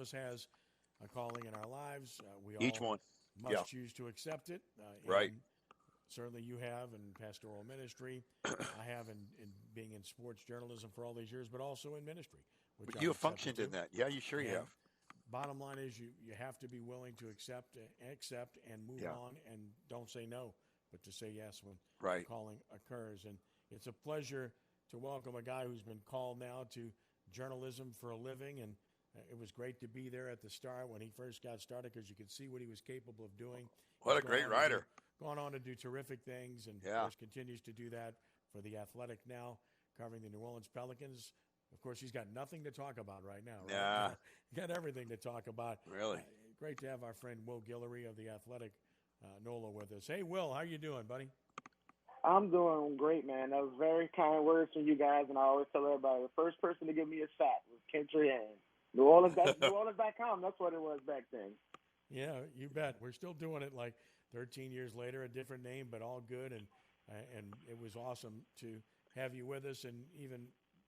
us has a calling in our lives. We Each all one. Yeah. must choose to accept it. Right. And certainly you have in pastoral ministry. I have in being in sports journalism for all these years, but also in ministry, which But I've you have accepted functioned in too. that. Yeah, you sure you And have. bottom line is you have to be willing to accept and move Yeah. on and don't say no, but to say yes when the Right. calling occurs. And it's a pleasure to welcome a guy who's been called now to journalism for a living. And it was great to be there at the start when he first got started because you could see what he was capable of doing. What a great writer. Gone on to do terrific things, and of Yeah. course continues to do that for the Athletic now, covering the New Orleans Pelicans. Of course, he's got nothing to talk about right now. Right? Nah. Got everything to talk about. Really? Great to have our friend Will Guillory of the Athletic NOLA with us. Hey, Will, how you doing, buddy? I'm doing great, man. That was very kind words from you guys, and I always tell everybody the first person to give me a sack was Ken Trahan. New Orleans.com, that's what it was back then. Yeah, you bet. We're still doing it like 13 years later, a different name, but all good, and it was awesome to have you with us, and even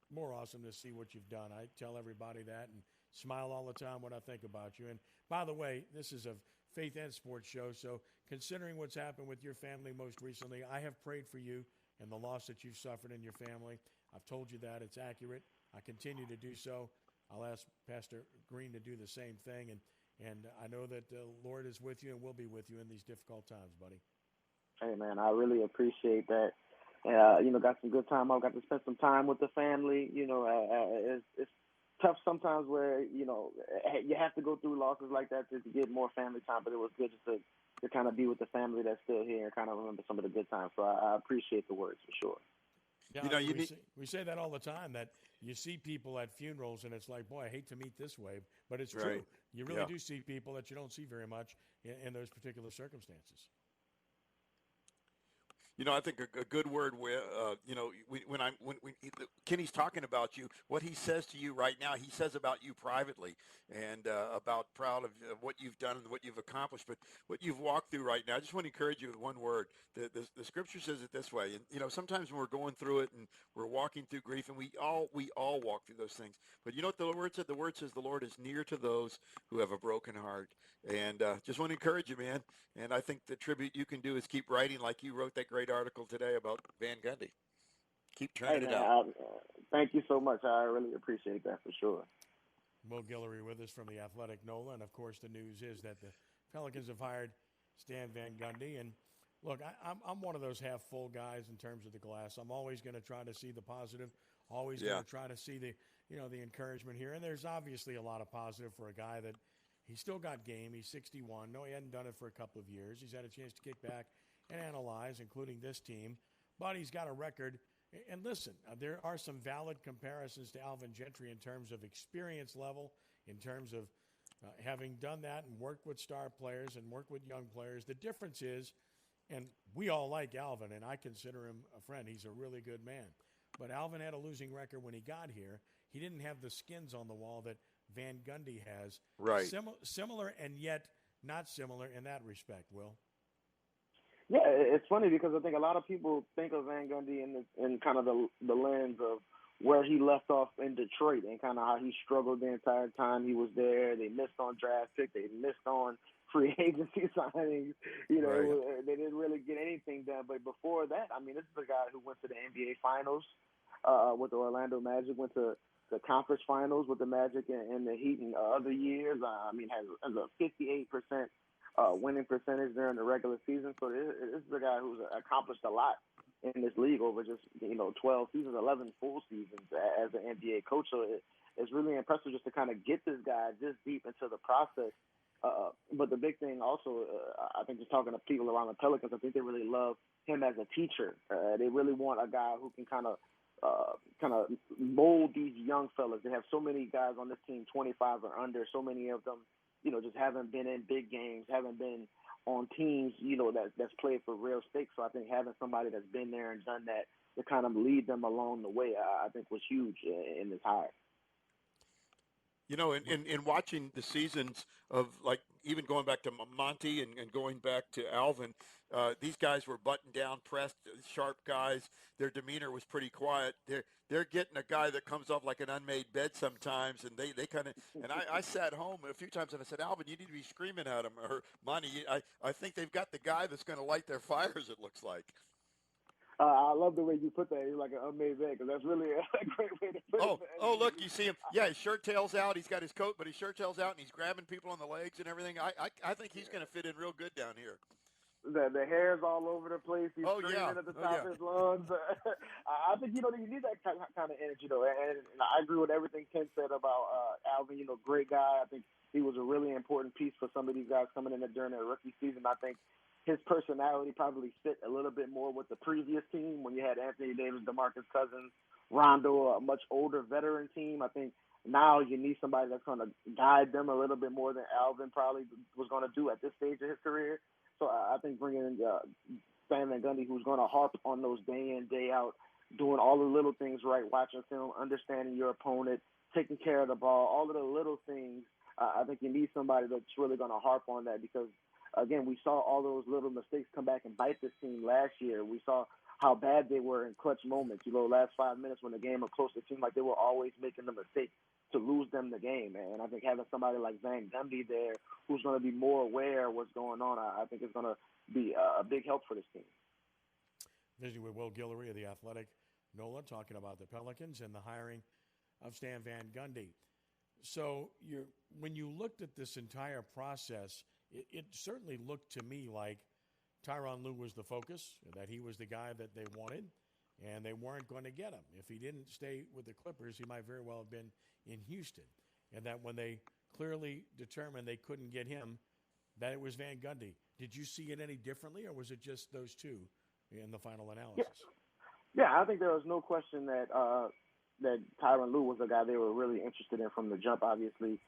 more awesome to see what you've done. I tell everybody that and smile all the time when I think about you. And by the way, this is a faith and sports show, so considering what's happened with your family most recently, I have prayed for you and the loss that you've suffered in your family. I've told you that. It's accurate. I continue to do so. I'll ask Pastor Green to do the same thing, and I know that the Lord is with you and will be with you in these difficult times, buddy. Hey, man, I really appreciate that. Got some good time. I got to spend some time with the family. It's tough sometimes where, you have to go through losses like that to get more family time, but it was good just to kind of be with the family that's still here and kind of remember some of the good times. So I appreciate the words for sure. Yeah, we say that all the time, that you see people at funerals and it's like, boy, I hate to meet this way, but it's true. You really do see people that you don't see very much in those particular circumstances. I think a good word when Kenny's talking about you, what he says to you right now, he says about you privately and about proud of what you've done and what you've accomplished, but what you've walked through right now. I just want to encourage you with one word. The scripture says it this way, and sometimes when we're going through it and we're walking through grief, and we all walk through those things. But you know what the word said? The word says the Lord is near to those who have a broken heart. And just want to encourage you, man. And I think the tribute you can do is keep writing like you wrote that great article today about Van Gundy. Keep turning it out. Thank you so much. I really appreciate that for sure. Will Guillory with us from the Athletic NOLA. And, of course, the news is that the Pelicans have hired Stan Van Gundy. And, look, I'm one of those half-full guys in terms of the glass. I'm always going to try to see the positive, always going to try to see the encouragement here. And there's obviously a lot of positive for a guy that he's still got game. He's 61. No, he hadn't done it for a couple of years. He's had a chance to kick back and analyze, including this team. But he's got a record. And listen, there are some valid comparisons to Alvin Gentry in terms of experience level, in terms of having done that and worked with star players and worked with young players. The difference is, and we all like Alvin, and I consider him a friend. He's a really good man. But Alvin had a losing record when he got here. He didn't have the skins on the wall that Van Gundy has. Right. Similar and yet not similar in that respect, Will. Yeah, it's funny because I think a lot of people think of Van Gundy in kind of the lens of where he left off in Detroit and kind of how he struggled the entire time he was there. They missed on draft pick. They missed on free agency signings. They didn't really get anything done. But before that, I mean, this is a guy who went to the NBA Finals with the Orlando Magic, went to the conference finals with the Magic and the Heat in other years. I mean, has a 58% winning percentage during the regular season. So this is a guy who's accomplished a lot in this league over just 12 seasons, 11 full seasons as an NBA coach. So it's really impressive just to kind of get this guy this deep into the process. But the big thing also, I think just talking to people around the Pelicans, I think they really love him as a teacher. They really want a guy who can kind of mold these young fellas. They have so many guys on this team, 25 or under, so many of them, just haven't been in big games, haven't been on teams, that's played for real stakes. So I think having somebody that's been there and done that to kind of lead them along the way, I think was huge in this hire. In watching the seasons of, like, even going back to Monty and going back to Alvin, these guys were buttoned down, pressed, sharp guys. Their demeanor was pretty quiet. They're getting a guy that comes off like an unmade bed sometimes, and they kind of. And I sat home a few times and I said, Alvin, you need to be screaming at him, or Monty. I think they've got the guy that's going to light their fires. It looks like. I love the way you put that. He's like an unmade bed, because that's really a great way to put it. Oh, look, you see him. Yeah, his shirt tails out. He's got his coat, but his shirt tails out, and he's grabbing people on the legs and everything. I think he's going to fit in real good down here. The hair's all over the place. He's screaming at the top of his lungs. I think, you need that kind of energy, though. And I agree with everything Ken said about Alvin. Great guy. I think he was a really important piece for some of these guys coming in during their rookie season. I think his personality probably fit a little bit more with the previous team when you had Anthony Davis, DeMarcus Cousins, Rondo, a much older veteran team. I think now you need somebody that's going to guide them a little bit more than Alvin probably was going to do at this stage of his career. So I think bringing in Stan Van Gundy, who's going to harp on those day in, day out, doing all the little things right, watching film, understanding your opponent, taking care of the ball, all of the little things. I think you need somebody that's really going to harp on that, because again, we saw all those little mistakes come back and bite this team last year. We saw how bad they were in clutch moments. Last 5 minutes when the game was close, it seemed like they were always making the mistake to lose them the game. And I think having somebody like Van Gundy there who's going to be more aware of what's going on, I think is going to be a big help for this team. Visiting with Will Guillory of The Athletic, NOLA, talking about the Pelicans and the hiring of Stan Van Gundy. So when you looked at this entire process, it certainly looked to me like Tyronn Lue was the focus, that he was the guy that they wanted, and they weren't going to get him. If he didn't stay with the Clippers, he might very well have been in Houston. And that when they clearly determined they couldn't get him, that it was Van Gundy. Did you see it any differently, or was it just those two in the final analysis? Yeah, I think there was no question that that Tyronn Lue was a guy they were really interested in from the jump. Obviously,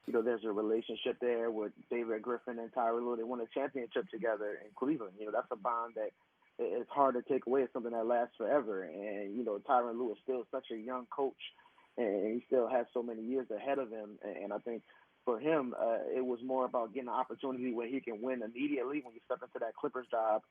there's a relationship there with David Griffin and Tyronn Lue. They won a championship together in Cleveland. That's a bond that it's hard to take away. It's something that lasts forever. And, Tyronn Lue is still such a young coach, and he still has so many years ahead of him. And I think for him, it was more about getting an opportunity where he can win immediately when you step into that Clippers job.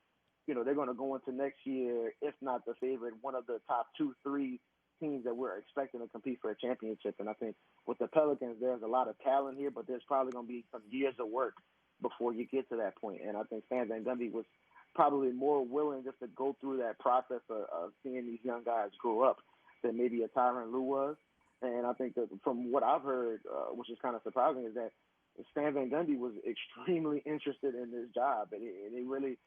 They're going to go into next year, if not the favorite, one of the top 2-3 teams that we're expecting to compete for a championship. And I think with the Pelicans, there's a lot of talent here, but there's probably going to be some years of work before you get to that point. And I think Stan Van Gundy was probably more willing just to go through that process of seeing these young guys grow up than maybe a Tyronn Lue was. And I think that from what I've heard, which is kind of surprising, is that Stan Van Gundy was extremely interested in this job. And it really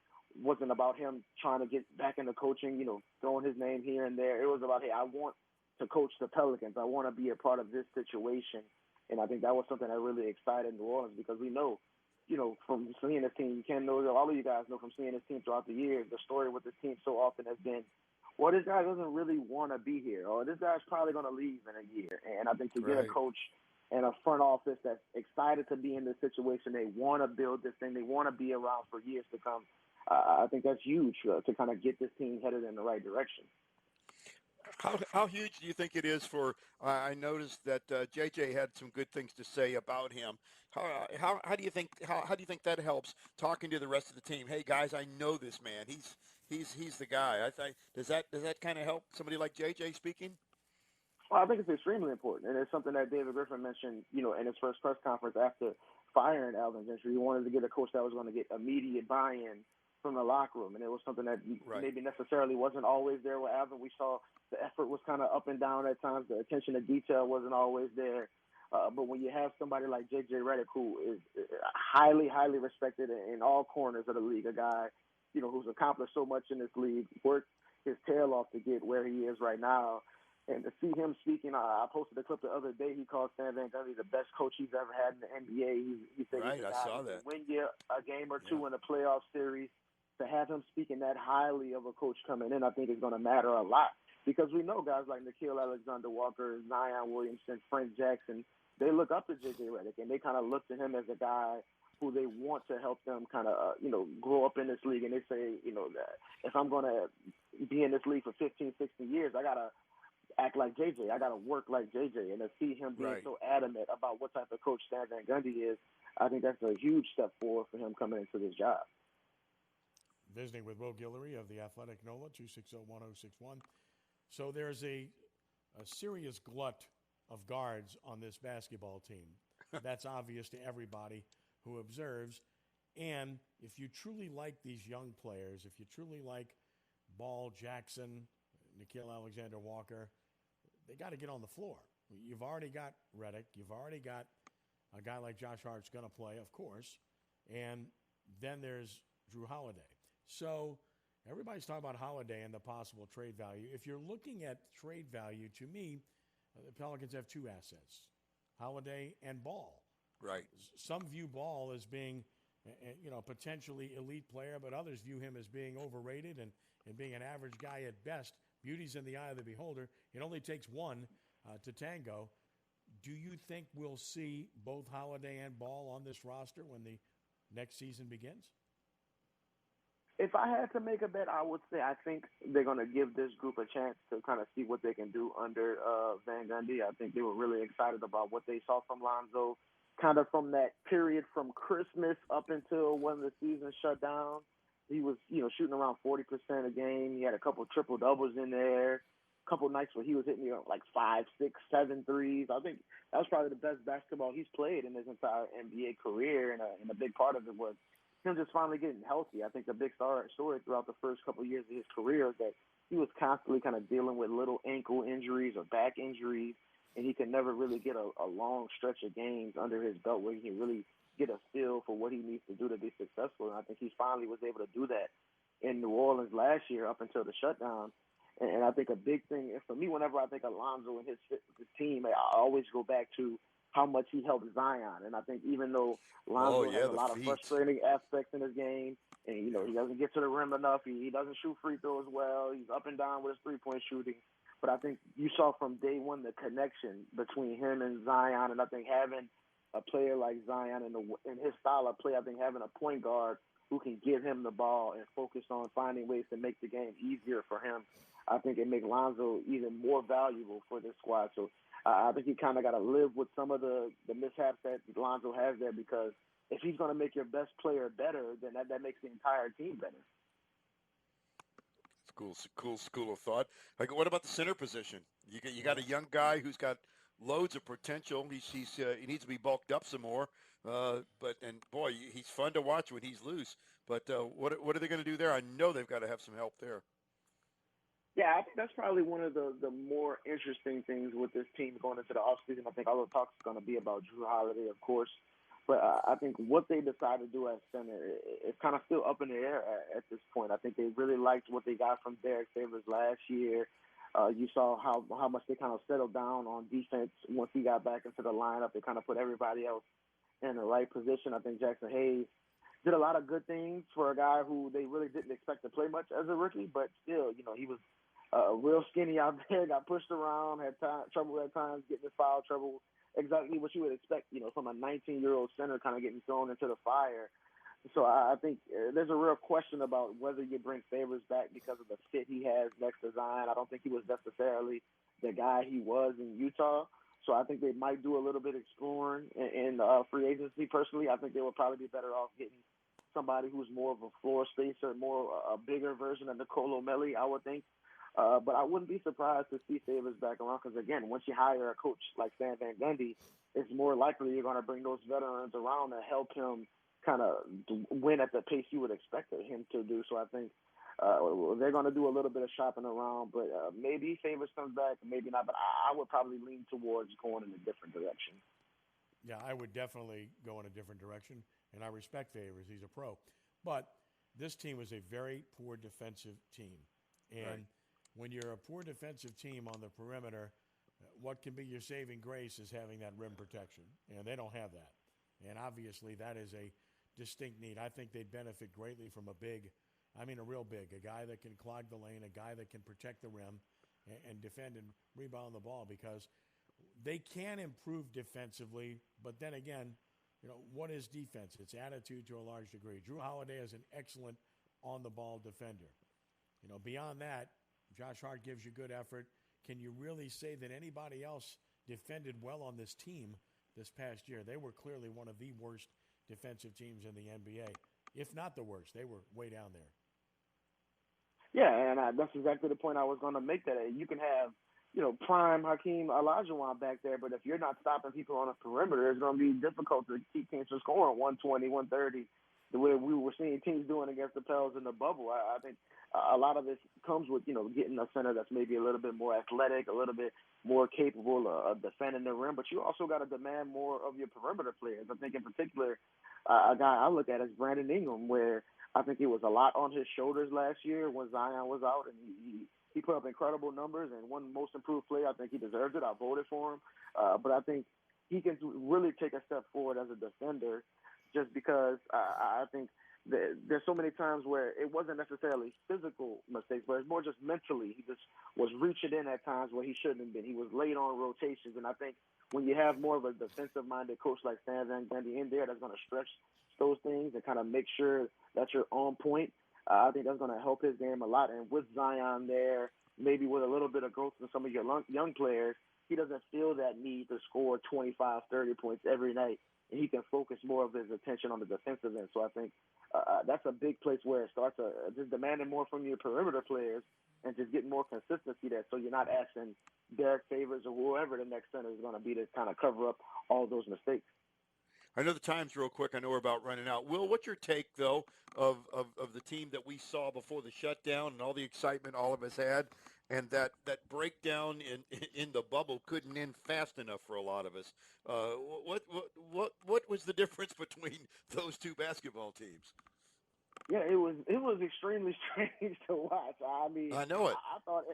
wasn't about him trying to get back into coaching, throwing his name here and there. It was about, hey, I want to coach the Pelicans. I want to be a part of this situation. And I think that was something that really excited New Orleans, because we know, from seeing this team, you can know, all of you guys know from seeing this team throughout the years, the story with this team so often has been, well, this guy doesn't really want to be here, or this guy's probably going to leave in a year. And I think to get a coach and a front office that's excited to be in this situation, they want to build this thing, they want to be around for years to come, I think that's huge to kind of get this team headed in the right direction. How huge do you think it is for? I noticed that JJ had some good things to say about him. How do you think that helps talking to the rest of the team? Hey guys, I know this man. He's the guy. Does that kind of help somebody like JJ speaking? Well, I think it's extremely important, and it's something that David Griffin mentioned, in his first press conference after firing Alvin Gentry. He wanted to get a coach that was going to get immediate buy-in from the locker room, and it was something that maybe necessarily wasn't always there with Alvin. We saw the effort was kind of up and down at times. The attention to detail wasn't always there. But when you have somebody like J.J. Reddick, who is highly, highly respected in all corners of the league, a guy, who's accomplished so much in this league, worked his tail off to get where he is right now, and to see him speaking, I posted a clip the other day. He called Stan Van Gundy the best coach he's ever had in the NBA. He said he's a guy who can win you a game or two in a playoff series. To have him speaking that highly of a coach coming in, I think is going to matter a lot, because we know guys like Nickeil Alexander-Walker, Zion Williamson, Frank Jackson, they look up to J.J. Reddick, and they kind of look to him as a guy who they want to help them kind of, grow up in this league. And they say, that if I'm going to be in this league for 15, 16 years, I got to act like JJ. I got to work like JJ. And to see him being so adamant about what type of coach Stan Van Gundy is, I think that's a huge step forward for him coming into this job. Visiting with Will Guillory of the Athletic NOLA, 260-1061. So there's a serious glut of guards on this basketball team. That's obvious to everybody who observes. And if you truly like these young players, if you truly like Ball, Jackson, Nickeil Alexander-Walker, they got to get on the floor. You've already got Reddick. You've already got a guy like Josh Hart's going to play, of course. And then there's Drew Holiday. So everybody's talking about Holiday and the possible trade value. If you're looking at trade value, to me, the Pelicans have two assets, Holiday and Ball. Right. Some view Ball as being, potentially elite player, but others view him as being overrated and being an average guy at best. Beauty's in the eye of the beholder. It only takes one to tango. Do you think we'll see both Holiday and Ball on this roster when the next season begins? If I had to make a bet, I would say I think they're going to give this group a chance to kind of see what they can do under Van Gundy. I think they were really excited about what they saw from Lonzo, kind of from that period from Christmas up until when the season shut down. He was, shooting around 40% a game. He had a couple triple-doubles in there, a couple nights where he was hitting like 5, 6, 7 threes. I think that was probably the best basketball he's played in his entire NBA career, and a big part of it was him just finally getting healthy. I think the big story throughout the first couple of years of his career is that he was constantly kind of dealing with little ankle injuries or back injuries, and he could never really get a long stretch of games under his belt where he can really get a feel for what he needs to do to be successful. And I think he finally was able to do that in New Orleans last year up until the shutdown. And I think a big thing, and for me, whenever I think of Lonzo and his team, I always go back to how much he helped Zion. And I think even though Lonzo has a lot of frustrating aspects in his game, and, he doesn't get to the rim enough, he doesn't shoot free throws well, he's up and down with his three-point shooting. But I think you saw from day one the connection between him and Zion, and I think having a player like Zion in his style of play, I think having a point guard who can give him the ball and focus on finding ways to make the game easier for him, I think it makes Lonzo even more valuable for this squad. So I think you kind of got to live with some of the mishaps that Lonzo has there, because if he's going to make your best player better, then that makes the entire team better. Cool school of thought. Like, what about the center position? You got a young guy who's got loads of potential. He needs to be bulked up some more. He's fun to watch when he's loose. But what are they going to do there? I know they've got to have some help there. Yeah, I think that's probably one of the more interesting things with this team going into the offseason. I think all the talk is going to be about Drew Holiday, of course. But I think what they decide to do at center is kind of still up in the air at this point. I think they really liked what they got from Derek Favors last year. You saw how much they kind of settled down on defense once he got back into the lineup. They kind of put everybody else in the right position. I think Jackson Hayes did a lot of good things for a guy who they really didn't expect to play much as a rookie, but still, he was real skinny out there, got pushed around, had trouble at times, getting in foul trouble, exactly what you would expect, from a 19-year-old center kind of getting thrown into the fire. So I think there's a real question about whether you bring Favors back because of the fit he has next to Zion. I don't think he was necessarily the guy he was in Utah. So I think they might do a little bit exploring in free agency. Personally, I think they would probably be better off getting somebody who's more of a floor spacer, a bigger version of Nicolo Melli, I would think. But I wouldn't be surprised to see Favors back around because, again, once you hire a coach like Stan Van Gundy, it's more likely you're going to bring those veterans around to help him kind of win at the pace you would expect him to do. So I think they're going to do a little bit of shopping around, but maybe Favors comes back, maybe not. But I would probably lean towards going in a different direction. Yeah, I would definitely go in a different direction, and I respect Favors. He's a pro. But this team was a very poor defensive team. And when you're a poor defensive team on the perimeter, what can be your saving grace is having that rim protection. And they don't have that. And obviously that is a distinct need. I think they'd benefit greatly from a real big, a guy that can clog the lane, a guy that can protect the rim and defend and rebound the ball, because they can improve defensively. But then again, what is defense? It's attitude to a large degree. Drew Holiday is an excellent on-the-ball defender. Beyond that, Josh Hart gives you good effort. Can you really say that anybody else defended well on this team this past year. They were clearly one of the worst defensive teams in the NBA, if not the worst. They were way down there. Yeah, and that's exactly the point I was going to make. That you can have, prime Hakeem Olajuwon back there, but if you're not stopping people on the perimeter, it's going to be difficult to keep teams from scoring 120, 130, the way we were seeing teams doing against the Pels in the bubble. I think a lot of this comes with, getting a center that's maybe a little bit more athletic, a little bit more capable of defending the rim, but you also got to demand more of your perimeter players. I think in particular, a guy I look at is Brandon Ingram, where I think it was a lot on his shoulders last year when Zion was out, and he put up incredible numbers and won Most Improved Player. I think he deserves it. I voted for him. But I think he can really take a step forward as a defender just because I think there's so many times where it wasn't necessarily physical mistakes, but it's more just mentally. He just was reaching in at times where he shouldn't have been. He was late on rotations, and I think when you have more of a defensive-minded coach like Stan Van Gundy in there that's going to stretch those things and kind of make sure that you're on point, I think that's going to help his game a lot. And with Zion there, maybe with a little bit of growth in some of your young players, he doesn't feel that need to score 25, 30 points every night, and he can focus more of his attention on the defensive end. So I think that's a big place where it starts just demanding more from your perimeter players and just getting more consistency there, so you're not asking Derek Favors or whoever the next center is going to be to kind of cover up all those mistakes. I know the time's real quick. I know we're about running out. Will, what's your take, though, of the team that we saw before the shutdown and all the excitement all of us had, and that breakdown in the bubble couldn't end fast enough for a lot of us? What was the difference between those two basketball teams? Yeah, it was extremely strange to watch. I mean, I know it. I thought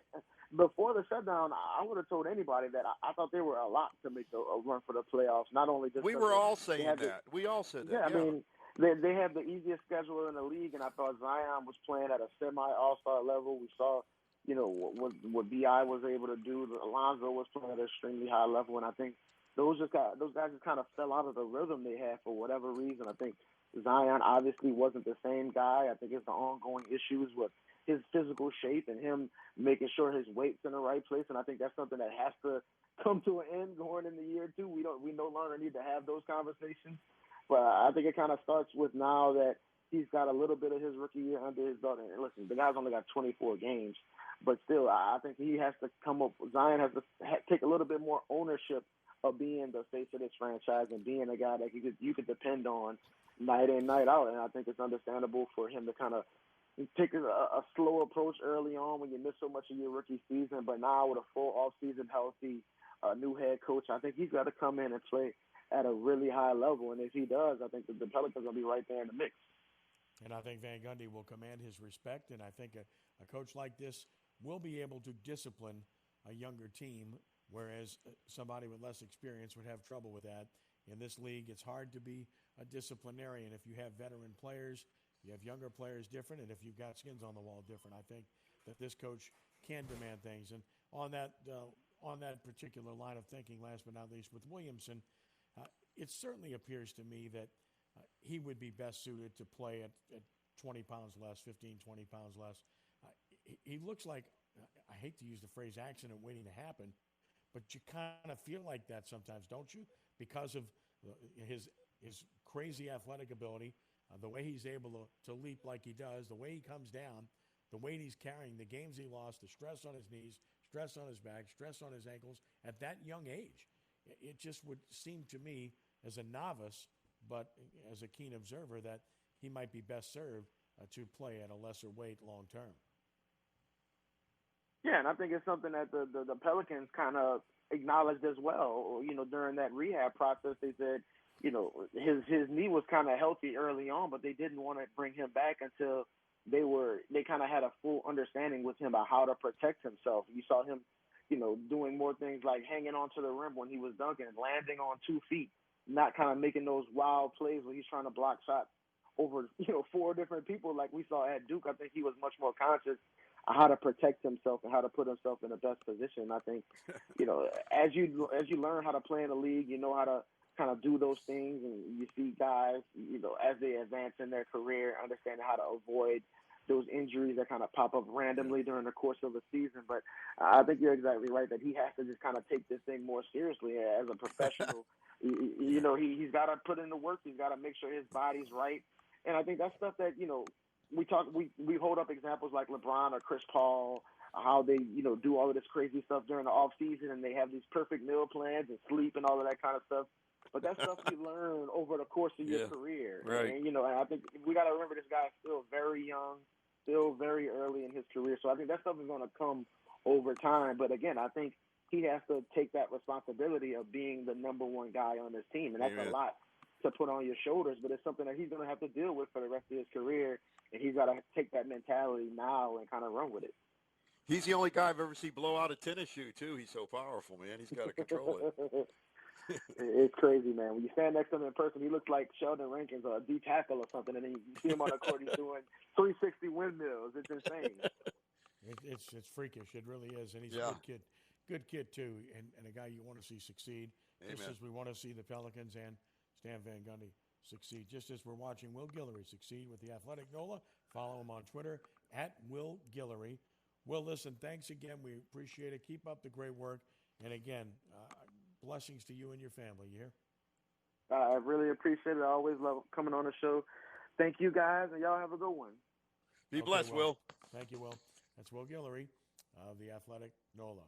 before the shutdown, I would have told anybody that I thought they were a lot to make a run for the playoffs. Not only just we were all saying that. We all said that. Yeah, I mean, they have the easiest schedule in the league, and I thought Zion was playing at a semi-all-star level. We saw, what Bi was able to do. Alonzo was playing at an extremely high level, and I think those guys just kind of fell out of the rhythm they had for whatever reason. I think Zion obviously wasn't the same guy. I think it's the ongoing issues with his physical shape and him making sure his weight's in the right place. And I think that's something that has to come to an end going into year two. We no longer need to have those conversations. But I think it kind of starts with now that he's got a little bit of his rookie year under his belt. And listen, the guy's only got 24 games. But still, I think he has to come up. Zion has to take a little bit more ownership of being the face of this franchise and being a guy that you could depend on night in, night out. And I think it's understandable for him to kind of take a slow approach early on when you miss so much of your rookie season. But now with a full offseason healthy new head coach, I think he's got to come in and play at a really high level. And if he does, I think the Pelicans will be right there in the mix. And I think Van Gundy will command his respect. And I think a coach like this will be able to discipline a younger team, whereas somebody with less experience would have trouble with that. In this league, it's hard to be a disciplinarian if you have veteran players, you have younger players different, and if you've got skins on the wall different. I think that this coach can demand things. And on that particular line of thinking, last but not least, with Williamson, it certainly appears to me that he would be best suited to play at 20 pounds less, 15, 20 pounds less. He looks like, I hate to use the phrase accident waiting to happen, but you kind of feel like that sometimes, don't you? Because of his crazy athletic ability, the way he's able to leap like he does, the way he comes down, the weight he's carrying, the games he lost, the stress on his knees, stress on his back, stress on his ankles at that young age. It just would seem to me as a novice, but as a keen observer, that he might be best served to play at a lesser weight long term. Yeah, and I think it's something that the Pelicans kind of acknowledged as well. During that rehab process, they said, his knee was kind of healthy early on, but they didn't want to bring him back until they kind of had a full understanding with him about how to protect himself. You saw him, doing more things like hanging onto the rim when he was dunking, landing on 2 feet, not kind of making those wild plays where he's trying to block shots over, 4 different people like we saw at Duke. I think he was much more conscious of how to protect himself and how to put himself in the best position. I think, as you learn how to play in the league, you know how to kind of do those things, and you see guys, as they advance in their career, understanding how to avoid those injuries that kind of pop up randomly during the course of a season. But I think you're exactly right that he has to just kind of take this thing more seriously as a professional. You know, he's got to put in the work. He's got to make sure his body's right. And I think that's stuff that, you know, we hold up examples like LeBron or Chris Paul, how they, you know, do all of this crazy stuff during the off season, and they have these perfect meal plans and sleep and all of that kind of stuff. But that's stuff you learn over the course of your career. Right. And, you know, and I think we got to remember this guy's still very young, still very early in his career. So I think that stuff is going to come over time. But again, I think he has to take that responsibility of being the number one guy on this team. And that's a lot to put on your shoulders, but it's something that he's going to have to deal with for the rest of his career. And he's got to take that mentality now and kind of run with it. He's the only guy I've ever seen blow out a tennis shoe, too. He's so powerful, man. He's got to control it. It's crazy, man. When you stand next to him in person, he looks like Sheldon Rankins or a D tackle or something, and then you see him on the court, he's doing 360 windmills. It's insane. It's freakish. It really is, and he's a good kid too, and a guy you want to see succeed. Amen. Just as we want to see the Pelicans and Stan Van Gundy succeed. Just as we're watching Will Guillory succeed with the Athletic NOLA. Follow him on Twitter at Will Guillory. Will, listen, thanks again. We appreciate it. Keep up the great work, and again, blessings to you and your family. You hear? I really appreciate it. I always love coming on the show. Thank you, guys, and y'all have a good one. Be blessed, Will. Thank you, Will. That's Will Guillory of the Athletic NOLA.